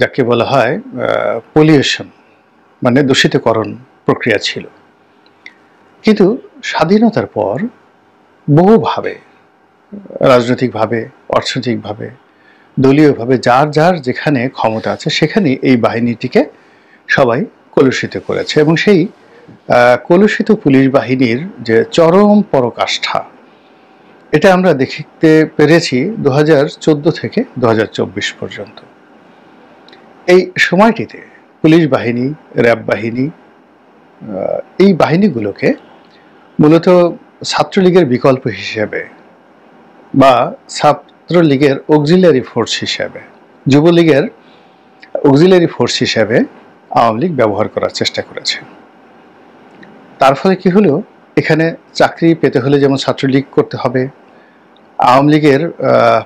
যাকে বলা হয় পলিউশন, মানে দূষিতকরণ প্রক্রিয়া ছিল। কিন্তু স্বাধীনতার পর বহুভাবে, রাজনৈতিকভাবে, অর্থনৈতিকভাবে, দলীয়ভাবে যার যার যেখানে ক্ষমতা আছে সেখানে এই বাহিনীটিকে সবাই কলুষিত করেছে। এবং সেই কলুষিত পুলিশ বাহিনীর যে চরম পরাকাষ্ঠা, এটা আমরা দেখতে পেরেছি 2014 থেকে 2024 পর্যন্ত। এই সময়টিতে পুলিশ বাহিনী, র্যাব বাহিনী, এই বাহিনীগুলোকে মূলত ছাত্রলীগের বিকল্প হিসেবে বা ছাত্রলীগের অক্সিলারি ফোর্স হিসেবে, যুবলীগের অক্সিলারি ফোর্স হিসেবে আওয়ামী লীগ ব্যবহার করার চেষ্টা করেছে। তার ফলে কি হলো, এখানে চাকরি পেতে হলে যেমন ছাত্রলীগ করতে হবে, আওয়ামী লীগের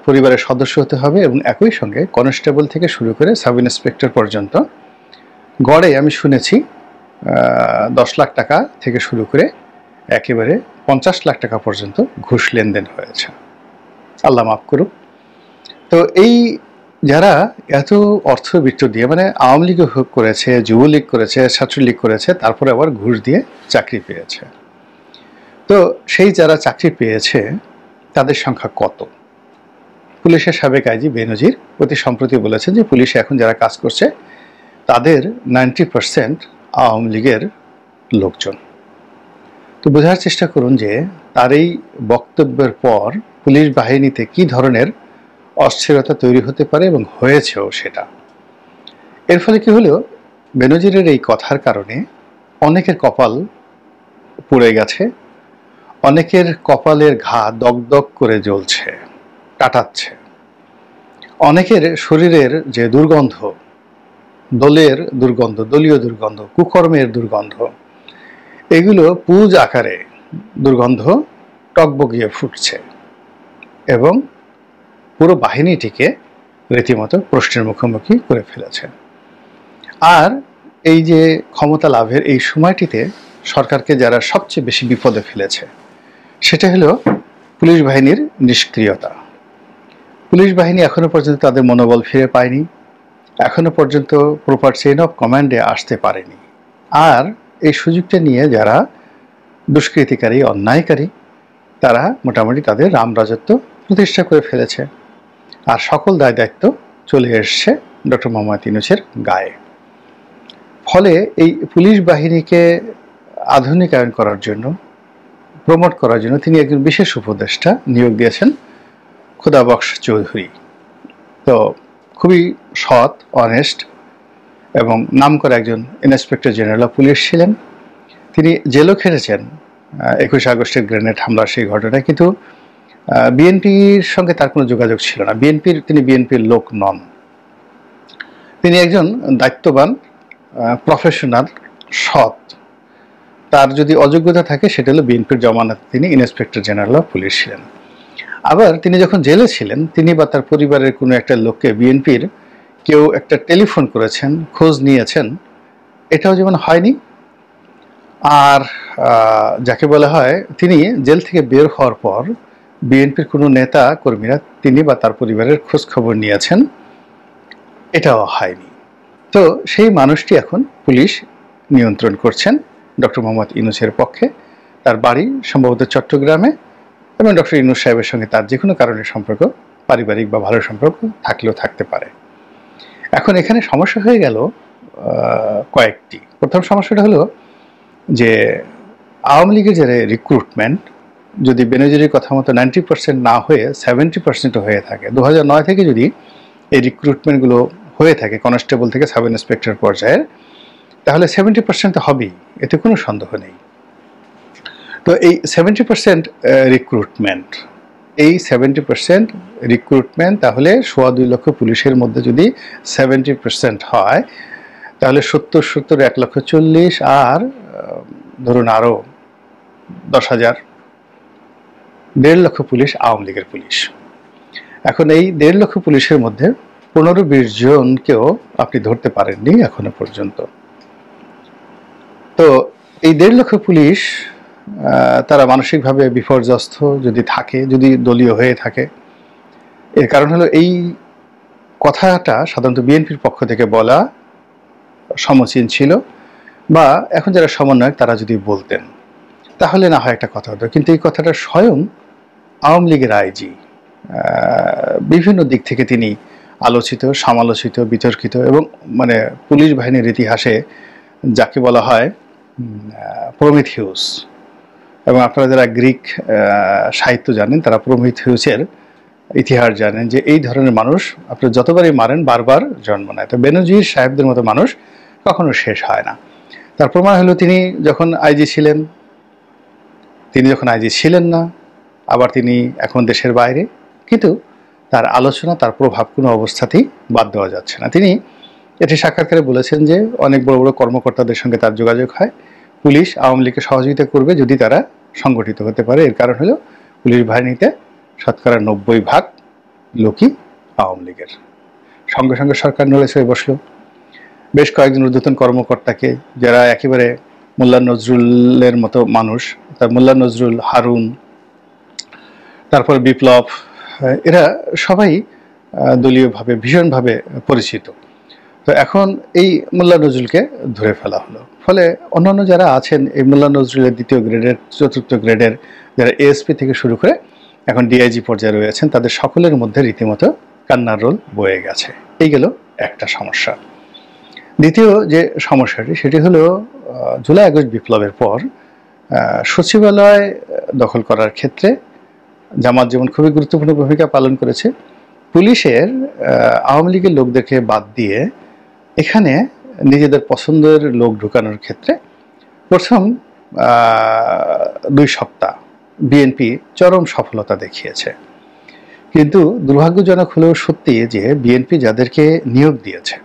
পরিবারের সদস্য হতে হবে, এবং একই সঙ্গে কনস্টেবল থেকে শুরু করে সাব ইন্সপেক্টর পর্যন্ত গড়ে আমি শুনেছি 10 লাখ টাকা থেকে শুরু করে একেবারে 50 লাখ টাকা পর্যন্ত ঘুষ লেনদেন হয়েছে। আল্লাহ মাফ করুক। তো এই যারা এত অর্থবিত্ত দিয়ে, মানে আওয়ামী লীগ করেছে, যুবলীগ করেছে, ছাত্রলীগ করেছে, তারপরে আবার ঘুষ দিয়ে চাকরি পেয়েছে। তো সেই যারা চাকরি পেয়েছে তাদের সংখ্যা কত? পুলিশের সাবেক আইজি বেনজির অতি সম্প্রতি বলেছেন যে পুলিশে এখন যারা কাজ করছে তাদের 90% আওয়ামী লীগের লোকজন। তো বোঝার চেষ্টা করুন যে তার এই বক্তব্যের পর পুলিশ বাহিনীতে কি ধরনের অস্থিরতা তৈরি হতে পারে, এবং হয়েছেও সেটা। এর ফলে কি হলো, বেনজিরের এই কথার কারণে অনেকের কপাল পুড়ে গেছে, অনেকের কপালের ঘা দগদগ করে জ্বলছে, কাটাচ্ছে। অনেকের শরীরের যে দুর্গন্ধ, দলের দুর্গন্ধ, দলীয় দুর্গন্ধ, কুকর্মের দুর্গন্ধ, এগুলো পুজ আকারে দুর্গন্ধ টকবগিয়ে ফুটছে এবং পুরো বাহিনীটিকে রীতিমতো প্রশ্নের মুখোমুখি করে ফেলেছে। আর এই যে ক্ষমতা লাভের এই সময়টিতে সরকারকে যারা সবচেয়ে বেশি বিপদে ফেলেছে সেটা হলো পুলিশ বাহিনীর নিষ্ক্রিয়তা। পুলিশ বাহিনী এখনো পর্যন্ত তাদের মনোবল ফিরে পায়নি, এখনো পর্যন্ত প্রপার চেইন অফ কমান্ডে আসতে পারেনি। আর এই সুযোগটা নিয়ে যারা দুষ্কৃতিকারী, অন্যায়কারী, তারা মোটামুটি তাদের রামরাজত্ব প্রতিষ্ঠা করে ফেলেছে। আর সকল দায় দায়িত্ব চলে এসছে ডক্টর মোহাম্মদ ইউনূসের গায়ে। ফলে এই পুলিশ বাহিনীকে আধুনিকায়ন করার জন্য, প্রমোট করার জন্য তিনি একজন বিশেষ উপদেষ্টা নিয়োগ দিয়েছেন, খোদাবক্স চৌধুরী। তো খুবই সৎ, অনেস্ট এবং নামকরা একজন ইন্সপেক্টর জেনারেল অফ পুলিশ ছিলেন। তিনি জেলও খেটেছেন 21 আগস্টের গ্রেনেড হামলার সেই ঘটনায়, কিন্তু বিএনপির সঙ্গে তার কোনো যোগাযোগ ছিল না। তিনি বিএনপির লোক নন। তিনি একজন দায়িত্ববান, প্রফেশনাল, সৎ। তার যদি অযোগ্যতা থাকে সেটা হলো বিএনপির জমানাতে তিনি ইন্সপেক্টর জেনারেল অফ পুলিশ ছিলেন। আবার তিনি যখন জেলে ছিলেন, তিনি বা তার পরিবারের কোনো একটা লোককে বিএনপির কেউ একটা টেলিফোন করেছেন, খোঁজ নিয়েছেন, এটাও যেমন হয়নি। আর যাকে বলা হয় তিনি জেল থেকে বের হওয়ার পর বিএনপির কোনো নেতা কর্মীরা তিনি বা তার পরিবারের খোঁজ খবর নিয়েছেন, এটাও হয়নি। তো সেই মানুষটি এখন পুলিশ নিয়ন্ত্রণ করছেন ডক্টর মোহাম্মদ ইউনূসের পক্ষে। তার বাড়ি সম্ভবত চট্টগ্রামে, এবং ডক্টর ইউনূস সাহেবের সঙ্গে তার যে কোনো কারণে সম্পর্ক, পারিবারিক বা ভালো সম্পর্ক থাকলেও থাকতে পারে। এখন এখানে সমস্যা হয়ে গেল কয়েকটি। প্রথম সমস্যাটা হলো যে আওয়ামী লীগের যে রিক্রুটমেন্ট, যদি বেনজিরের কথা মতো 90% না হয়ে 70% হয়ে থাকে, 2009 থেকে যদি এই রিক্রুটমেন্টগুলো হয়ে থাকে কনস্টেবল থেকে সাব ইন্সপেক্টর পর্যায়ের, তাহলে 70% হবেই, এতে কোনো সন্দেহ নেই। তো এই 70% রিক্রুটমেন্ট, এই 70% রিক্রুটমেন্ট তাহলে 2.25 লক্ষ পুলিশের মধ্যে যদি 70% হয়, তাহলে 70 1,40,000, আর ধরুন আরও 10,000, 1.5 লক্ষ পুলিশ আওয়ামী লীগের পুলিশ। এখন এই 1.5 লক্ষ পুলিশের মধ্যে 15-20 জনকেও আপনি ধরতে পারেননি এখনো পর্যন্ত। তো এই 1.5 লক্ষ পুলিশ তারা মানসিকভাবে বিপর্যস্ত যদি থাকে, যদি দলীয় হয়ে থাকে, এর কারণ হলো এই কথাটা সাধারণত বিএনপির পক্ষ থেকে বলা সমীচীন ছিল, বা এখন যারা সমন্বয়ক তারা যদি বলতেন তাহলে না হয় একটা কথা হতো। কিন্তু এই কথাটা স্বয়ং আওয়ামী লীগের আইজি বিভিন্ন দিক থেকে তিনি আলোচিত, সমালোচিত, বিতর্কিত, এবং মানে পুলিশ বাহিনীর ইতিহাসে যাকে বলা হয় প্রমিথিউস, এবং আপনারা যারা গ্রিক সাহিত্য জানেন তারা প্রমিথিউসের ইতিহাস জানেন যে এই ধরনের মানুষ আপনারা যতবারই মারেন বারবার জন্ম নেয়। তো বেনজির সাহেবদের মতো মানুষ কখনো শেষ হয় না। তার প্রমাণ হলো তিনি যখন আইজি ছিলেন, তিনি যখন আইজি ছিলেন না, আবার তিনি এখন দেশের বাইরে, কিন্তু তার আলোচনা, তার প্রভাব কোনো অবস্থাতেই বাদ দেওয়া যাচ্ছে না। তিনি এটি সাক্ষাৎকারে বলেছেন যে অনেক বড় বড় কর্মকর্তাদের সঙ্গে তার যোগাযোগ হয়, পুলিশ আওয়ামী লীগকে সহযোগিতা করবে যদি তারা সংগঠিত হতে পারে। এর কারণ হলো পুলিশ বাহিনীতে শতকরা 90% লোকই আওয়ামী লীগের। সঙ্গে সঙ্গে সরকার নড়েছে বসলো। বেশ কয়েকজন ঊর্ধ্বতন কর্মকর্তাকে, যারা একেবারে মোল্লা নজরুলের মতো মানুষ, তার মোল্লা নজরুল, হারুন, তারপর বিপ্লব, এরা সবাই দলীয়ভাবে ভীষণভাবে পরিচিত। তো এখন এই মোল্লা নজরুলকে ধরে ফেলা হলো। ফলে অন্যান্য যারা আছেন এই মোল্লা নজরুলের দ্বিতীয় গ্রেডের, চতুর্থ গ্রেডের, যারা এএসপি থেকে শুরু করে এখন ডিআইজি পর্যায়ে রয়েছেন, তাদের সকলের মধ্যে রীতিমতো কান্নার রোল বয়ে গেছে। এই গেল একটা সমস্যা। দ্বিতীয় যে সমস্যাটি সেটি হলো জুলাই আগস্ট বিপ্লবের পর সচিবালয় দখল করার ক্ষেত্রে জামাত যেমন খুবই গুরুত্বপূর্ণ ভূমিকা পালন করেছে, পুলিশের আওয়ামী লীগের লোকদেরকে বাদ দিয়ে এখানে নিজেদের পছন্দের লোক ঢুকানোর ক্ষেত্রে প্রথম 2 সপ্তাহ বিএনপি চরম সফলতা দেখিয়েছে। কিন্তু দুর্ভাগ্যজনক হলেও সত্যি যে বিএনপি যাদেরকে নিয়োগ দিয়েছে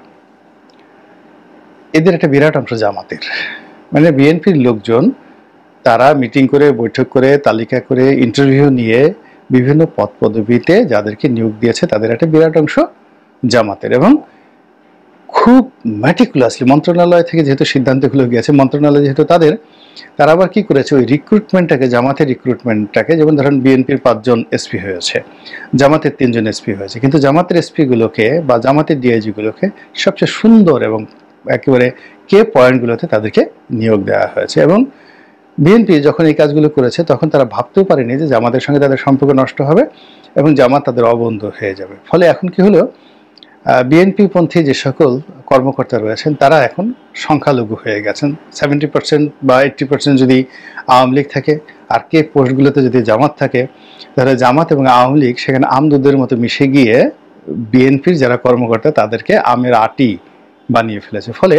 এদের একটা বিরাট অংশ জামাতের। মানে বিএনপির লোকজন তারা মিটিং করে, বৈঠক করে, তালিকা করে, ইন্টারভিউ নিয়ে বিভিন্ন পদ পদবিতে যাদেরকে নিয়োগ দিয়েছে তাদের একটা বিরাট অংশ জামাতের। এবং খুব ম্যাটিকুলাসলি মন্ত্রণালয় থেকে যেহেতু সিদ্ধান্তগুলো গিয়েছে, মন্ত্রণালয় যেহেতু তারা আবার কি করেছে, ওই রিক্রুটমেন্টটাকে, জামাতের রিক্রুটমেন্টটাকে, যেমন ধরেন বিএনপির 5 জন এসপি হয়েছে, জামাতের 3 জন এসপি হয়েছে, কিন্তু জামাতের এসপিগুলোকে বা জামাতের ডিআইজিগুলোকে সবচেয়ে সুন্দর এবং একেবারে কে পয়েন্টগুলোতে তাদেরকে নিয়োগ দেওয়া হয়েছে। এবং বিএনপি যখন এই কাজগুলো করেছে তখন তারা ভাবতেও পারেনি যে জামাতের সঙ্গে তাদের সম্পর্ক নষ্ট হবে এবং জামাত তাদের অবন্ধু হয়ে যাবে। ফলে এখন কি হলো, বিএনপি পন্থী যে সকল কর্মকর্তা রয়েছেন তারা এখন সংখ্যালঘু হয়ে গেছেন। 70% বা 80% যদি আওয়ামী লীগ থাকে, আর কে পোস্টগুলোতে যদি জামাত থাকে, তাহলে জামাত এবং আওয়ামী লীগ সেখানে আমদুদের মতো মিশে গিয়ে বিএনপির যারা কর্মকর্তা তাদেরকে আমের আটি বানিয়ে ফেলেছে। ফলে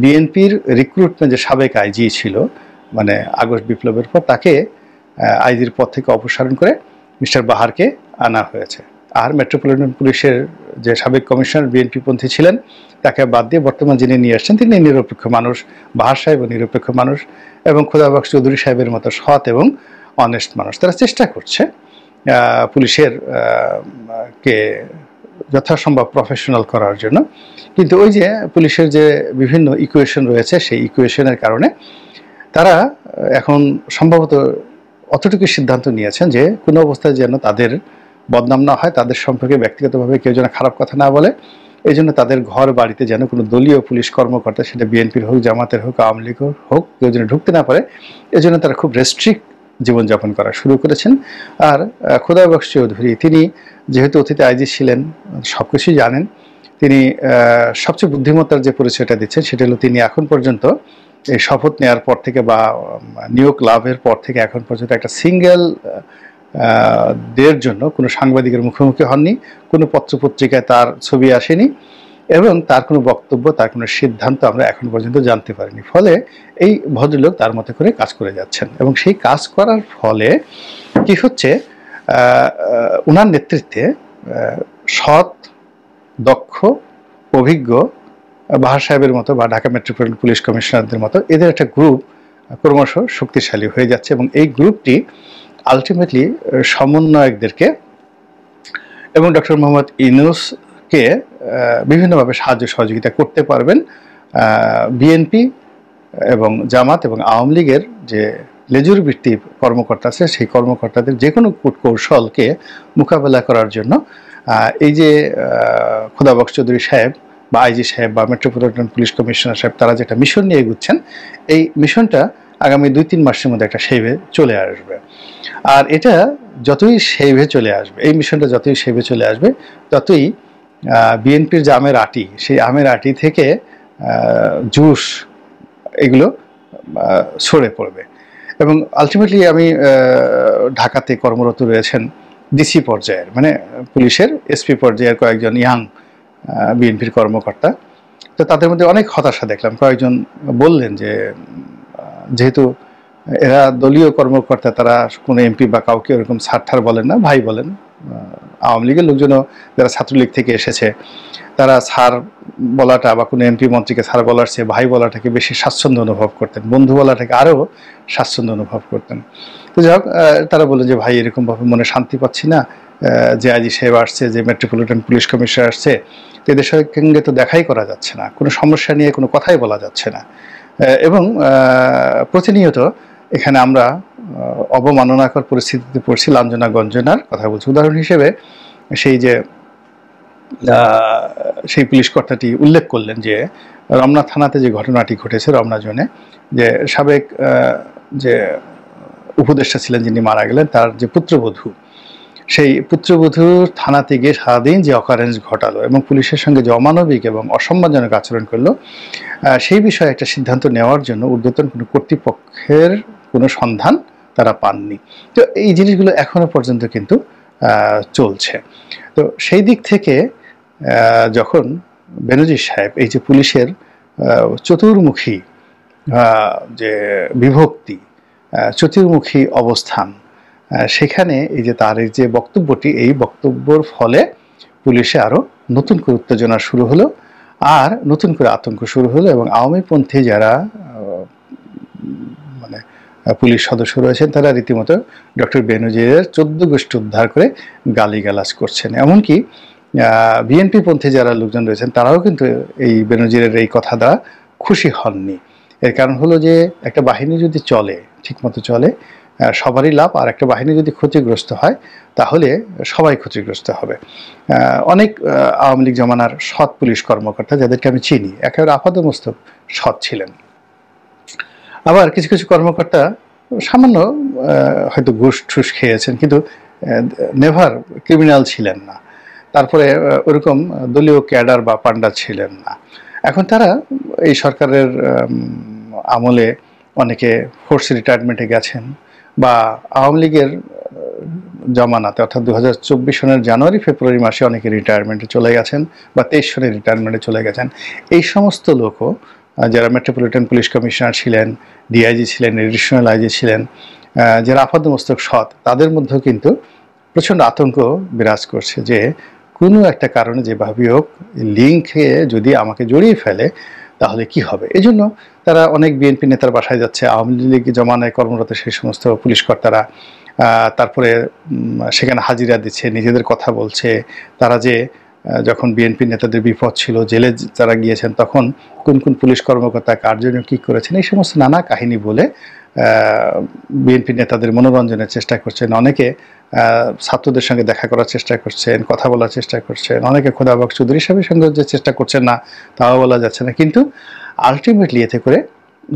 বিএনপির রিক্রুটমেন্ট যে সাবেক আইজি ছিল, মানে আগস্ট বিপ্লবের পর, তাকে আইজির পদ থেকে অপসারণ করে মিস্টার বাহারকে আনা হয়েছে। আর মেট্রোপলিটন পুলিশের যে সাবেক কমিশনার বিএনপি পন্থী ছিলেন তাকে বাদ দিয়ে বর্তমান যিনি নিয়ে আসছেন তিনি নিরপেক্ষ মানুষ, বাহার সাহেব নিরপেক্ষ মানুষ, এবং খোদাবক্স চৌধুরী সাহেবের মতো সৎ এবং অনেস্ট মানুষ। তারা চেষ্টা করছে পুলিশের কে যথাসম্ভব প্রফেশনাল করার জন্য। কিন্তু ওই যে পুলিশের যে বিভিন্ন ইকুয়েশন রয়েছে, সেই ইকুয়েশনের কারণে তারা এখন সম্ভবত অতটুকু সিদ্ধান্ত নিয়েছেন যে কোনো অবস্থায় যেন তাদের বদনাম না হয়, তাদের সম্পর্কে ব্যক্তিগতভাবে কেউ যেন খারাপ কথা না বলে, এই জন্য তাদের ঘর বাড়িতে যেন কোনো দলীয় পুলিশ কর্মকর্তা, সেটা বিএনপির হোক, জামাতের হোক, আওয়ামী লীগের হোক, কেউ যেন ঢুকতে না পারে, এজন্য তারা খুব রেস্ট্রিক্ট জীবনযাপন করা শুরু করেছেন। আর খোদাবক্স চৌধুরী তিনি যেহেতু অতীতে আইজি ছিলেন, সব কিছুই জানেন, তিনি সবচেয়ে বুদ্ধিমত্তার যে পরিচয়টা দিচ্ছেন সেটা হলো তিনি এখন পর্যন্ত এই শপথ নেওয়ার পর থেকে বা নিয়োগ লাভের পর থেকে এখন পর্যন্ত একটা সিঙ্গেল দের জন্য কোনো সাংবাদিকের মুখোমুখি হননি, কোনো পত্রপত্রিকায় তার ছবি আসেনি, এবং তার কোনো বক্তব্য, তার কোনো সিদ্ধান্ত আমরা এখন পর্যন্ত জানতে পারিনি। ফলে এই ভদ্রলোক তার মতো করে কাজ করে যাচ্ছেন, এবং সেই কাজ করার ফলে কি হচ্ছে, ওনার নেতৃত্বে সৎ, দক্ষ, অভিজ্ঞ বাহার সাহেবের মতো বা ঢাকা মেট্রোপলিটন পুলিশ কমিশনারদের মতো এদের একটা গ্রুপ ক্রমশ শক্তিশালী হয়ে যাচ্ছে, এবং এই গ্রুপটি আলটিমেটলি সমন্বয়কদেরকে এবং ডক্টর মোহাম্মদ ইউনূসকে বিভিন্নভাবে সাহায্য সহযোগিতা করতে পারবেন। বিএনপি এবং জামাত এবং আওয়ামী লীগের যে লেজুর ভিত্তিক কর্মকর্তা আছে সেই কর্মকর্তাদের যে কোনো কূটকৌশলকে মোকাবেলা করার জন্য এই যে খোদাবক্স চৌধুরী সাহেব বা আইজি সাহেব বা মেট্রোপলিটন পুলিশ কমিশনার সাহেব তারা যেটা মিশন নিয়ে এগুচ্ছেন, এই মিশনটা আগামী 2-3 মাসের মধ্যে একটা শেইভে চলে আসবে। আর এটা যতই শেইভে চলে আসবে, এই মিশনটা যতই শেইভে চলে আসবে, ততই বিএনপির যে আমের আটি, সেই আমের আটি থেকে জুস এগুলো সরে পড়বে। এবং আলটিমেটলি আমি ঢাকাতে কর্মরত রয়েছেন ডিসি পর্যায়ের, মানে পুলিশের এসপি পর্যায়ের কয়েকজন ইয়াং বিএনপির কর্মকর্তা। তো তাদের মধ্যে অনেক হতাশা দেখলাম। কয়েকজন বললেন যে যেহেতু এরা দলীয় কর্মকর্তা, তারা কোনো এমপি বা কাউকে ওরকম স্যার ঠার বলেন না, ভাই বলেন। আওয়ামী লীগের লোকজনও যারা ছাত্রলীগ থেকে এসেছে তারা স্যার বলাটা বা কোনো এমপি মন্ত্রীকে স্যার বলার চেয়ে ভাই বলাটাকে বেশি স্বাচ্ছন্দ্য অনুভব করতেন, বন্ধু বলাটাকে আরও স্বাচ্ছন্দ্য অনুভব করতেন। তো যাই হোক, তারা বললেন যে ভাই এরকমভাবে মনে শান্তি পাচ্ছি না, যে আইজি সাহেব আসছে, যে মেট্রোপলিটন পুলিশ কমিশনার আসছে, তো এদের সঙ্গে তো দেখাই করা যাচ্ছে না, কোনো সমস্যা নিয়ে কোনো কথাই বলা যাচ্ছে না, এবং প্রতিনিয়ত এখানে আমরা অবমাননাকর পরিস্থিতিতে পড়ছি, লাঞ্ছনা গঞ্জনার কথা বলছি। উদাহরণ হিসেবে সেই পুলিশ কর্তাটি উল্লেখ করলেন যে রমনা থানাতে যে ঘটনাটি ঘটেছে, রমনা জোনে, যে সাবেক যে উপদেষ্টা ছিলেন যিনি মারা গেলেন, তার যে পুত্রবধূ, সেই পুত্রবধূর থানাতে গিয়ে সারাদিন যে অকারেন্স ঘটালো এবং পুলিশের সঙ্গে যে অমানবিক এবং অসম্মানজনক আচরণ করলো, সেই বিষয়ে একটা সিদ্ধান্ত নেওয়ার জন্য ঊর্ধ্বতন কোনো কর্তৃপক্ষের কোনো সন্ধান তারা পাননি। তো এই জিনিসগুলো এখনো পর্যন্ত কিন্তু চলছে। তো সেই দিক থেকে যখন বেনজির সাহেব এই যে পুলিশের চতুর্মুখী যে বিভক্তি, চতুর্মুখী অবস্থান, সেখানে এই যে তার এই যে বক্তব্যটি, এই বক্তব্যর ফলে পুলিশে আরও নতুন করে উত্তেজনা শুরু হলো, আর নতুন করে আতঙ্ক শুরু হলো, এবং আওয়ামীপন্থী যারা মানে পুলিশ সদস্য রয়েছেন তারা রীতিমতো ডক্টর বেনজিরের 14 গোষ্ঠী উদ্ধার করে গালিগালাজ করছেন। এমনকি বিএনপি পন্থী যারা লোকজন রয়েছেন তারাও কিন্তু এই বেনজিরের এই কথা দ্বারা খুশি হননি। এর কারণ হলো যে একটা বাহিনী যদি চলে, ঠিকমতো চলে, সবারই লাভ, আর একটা বাহিনী যদি ক্ষতিগ্রস্ত হয় তাহলে সবাই ক্ষতিগ্রস্ত হবে। অনেক আওয়ামী লীগ জমানার সৎ পুলিশ কর্মকর্তা, যাদেরকে আমি চিনি, একেবারে আপাদমস্তক সৎ ছিলেন। আবার কিছু কিছু কর্মকর্তা সামান্য হয়তো ঘুষ ঠুস খেয়েছেন, কিন্তু নেভার ক্রিমিনাল ছিলেন না, তারপরে ওরকম দলীয় ক্যাডার বা পান্ডা ছিলেন না। এখন তারা এই সরকারের আমলে অনেকে ফোর্স রিটায়ারমেন্টে গেছেন, বা আওয়ামী লীগের জমানাতে অর্থাৎ 2024 সনের জানুয়ারি ফেব্রুয়ারি মাসে অনেকে রিটায়ারমেন্টে চলে গেছেন, বা 23 সনে রিটায়ারমেন্টে চলে গেছেন। এই সমস্ত লোকও যারা মেট্রোপলিটন পুলিশ কমিশনার ছিলেন, ডিআইজি ছিলেন, এডিশনাল আইজি ছিলেন, যারা আপাতমস্তক সৎ, তাদের মধ্যেও কিন্তু প্রচণ্ড আতঙ্ক বিরাজ করছে যে কোনো একটা কারণে যেভাবেই হোক লিঙ্কে যদি আমাকে জড়িয়ে ফেলে তাহলে কি হবে। এই জন্য তারা অনেক বিএনপি নেতার বাসায় যাচ্ছে, আওয়ামী লীগ জমানায় কর্মরত সেই সমস্ত পুলিশ কর্তারা, তারপরে সেখানে হাজিরা দিচ্ছে, নিজেদের কথা বলছে। তারা যে যখন বিএনপি নেতাদের বিপদ ছিল, জেলে যারা গিয়েছেন, তখন কোন কোন পুলিশ কর্মকর্তা কার জন্য কী করেছেন, এই সমস্ত নানা কাহিনী বলে বিএনপি নেতাদের মনোরঞ্জনের চেষ্টা করছেন। অনেকে ছাত্রদের সঙ্গে দেখা করার চেষ্টা করছেন, কথা বলার চেষ্টা করছেন, অনেকে খোদাবক্স চৌধুরী সাহেবের সঙ্গে যে চেষ্টা করছেন না তাও বলা যাচ্ছে না, কিন্তু আলটিমেটলি এতে করে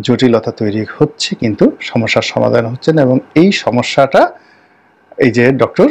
জটিলতা তৈরি হচ্ছে, কিন্তু সমস্যার সমাধান হচ্ছে না। এবং এই সমস্যাটা এই যে ডক্টর